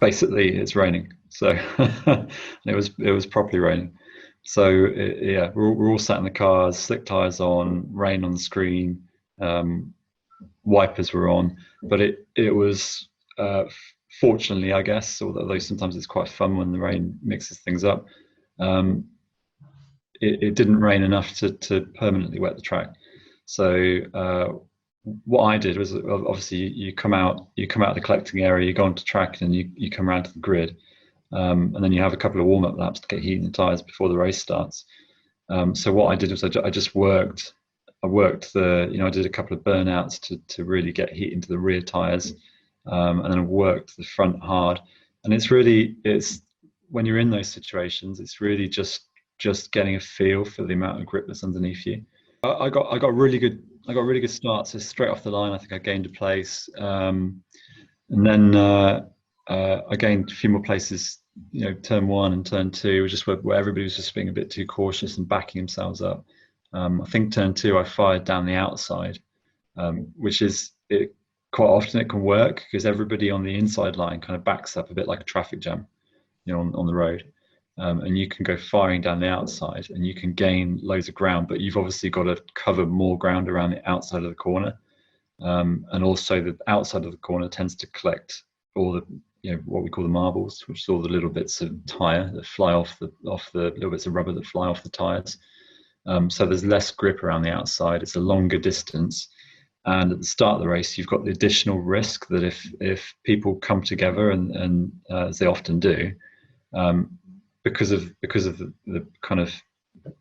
basically it's raining. So it was properly raining. So yeah, we're all sat in the cars, slick tires on, rain on the screen, wipers were on, but it was fortunately, I guess, although sometimes it's quite fun when the rain mixes things up. It didn't rain enough to permanently wet the track. So what I did was, obviously you come out of the collecting area, you go onto track, and you come around to the grid, and then you have a couple of warm-up laps to get heat in the tires before the race starts. So what I did was I just worked. I did a couple of burnouts to really get heat into the rear tires, and then I worked the front hard. And it's when you're in those situations, it's really just getting a feel for the amount of grip that's underneath you. I got a really good start. So straight off the line, I think I gained a place, and then I gained a few more places. Turn 1 and turn 2 was just where everybody was just being a bit too cautious and backing themselves up. I think turn 2 I fired down the outside, which is quite often it can work because everybody on the inside line kind of backs up a bit like a traffic jam, on the road. And you can go firing down the outside and you can gain loads of ground, but you've obviously got to cover more ground around the outside of the corner. And also the outside of the corner tends to collect all the, what we call the marbles, which is all the little bits of tire that fly off the little bits of rubber that fly off the tires. So there's less grip around the outside. It's a longer distance. And at the start of the race, you've got the additional risk that if people come together and as they often do, because of the kind of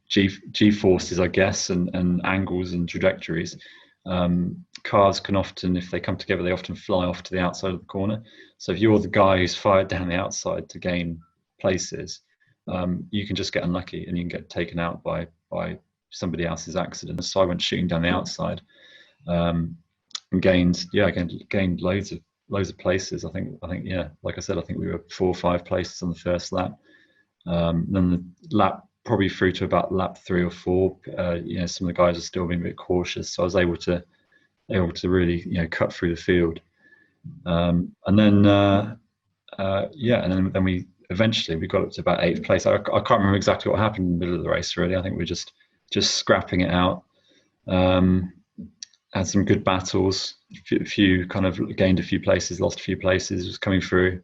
G forces, I guess, and angles and trajectories, cars can often, if they come together, they often fly off to the outside of the corner. So if you're the guy who's fired down the outside to gain places, you can just get unlucky and you can get taken out by somebody else's accident. So I went shooting down the outside, and gained loads of places. I think yeah, like I said, I think we were 4 or 5 places on the first lap. Then the lap probably through to about lap 3 or 4. Some of the guys are still being a bit cautious, so I was able to really cut through the field. And then we eventually got up to about 8th place. I can't remember exactly what happened in the middle of the race, really. I think we were just scrapping it out. Had some good battles, a few kind of gained a few places, lost a few places, was coming through.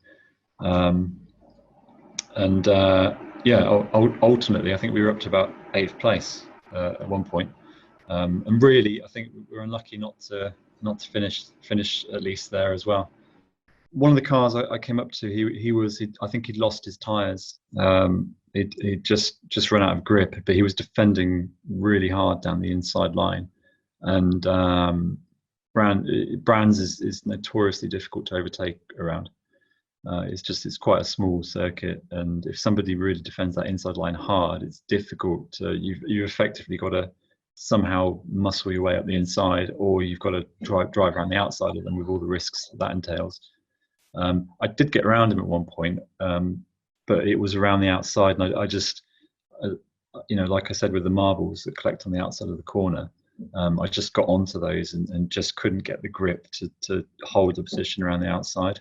Ultimately I think we were up to about 8th place at one point. And really I think we were unlucky not to finish at least there as well. One of the cars I came up to, I think he'd lost his tires. He'd just run out of grip, but he was defending really hard down the inside line. And Brands is notoriously difficult to overtake around. It's quite a small circuit, and if somebody really defends that inside line hard, it's difficult. You've effectively got to somehow muscle your way up the inside, or you've got to drive around the outside of them with all the risks that entails. I did get around him at one point, but it was around the outside, and I just, like I said, with the marbles that collect on the outside of the corner, I just got onto those and just couldn't get the grip to hold the position around the outside.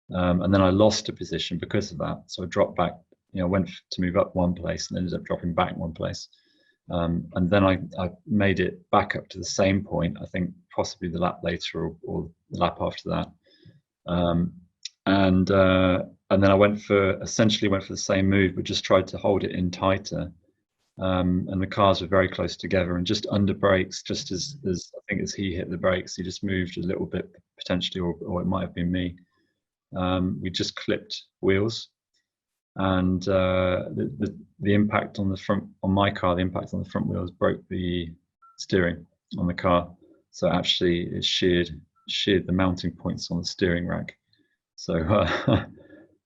And then I lost a position because of that. So I dropped back, went to move up one place and ended up dropping back one place. And then I made it back up to the same point, I think possibly the lap later or the lap after that. And then I essentially went for the same move, but just tried to hold it in tighter. And the cars were very close together, and just under brakes, just as I think as he hit the brakes, he just moved a little bit potentially, or it might have been me. We just clipped wheels, and the impact on my car, the impact on the front wheels broke the steering on the car. So actually, it sheared the mounting points on the steering rack. So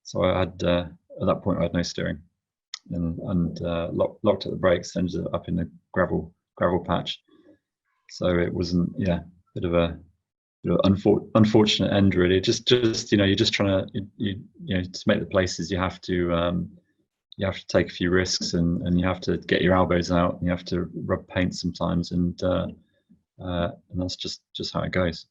so I had at that point I had no steering. And locked at the brakes, ended up in the gravel patch. So it wasn't, bit of a unfortunate end, really. Just you're just trying to to make the places, you have to take a few risks, and you have to get your elbows out, and you have to rub paint sometimes, and that's just how it goes.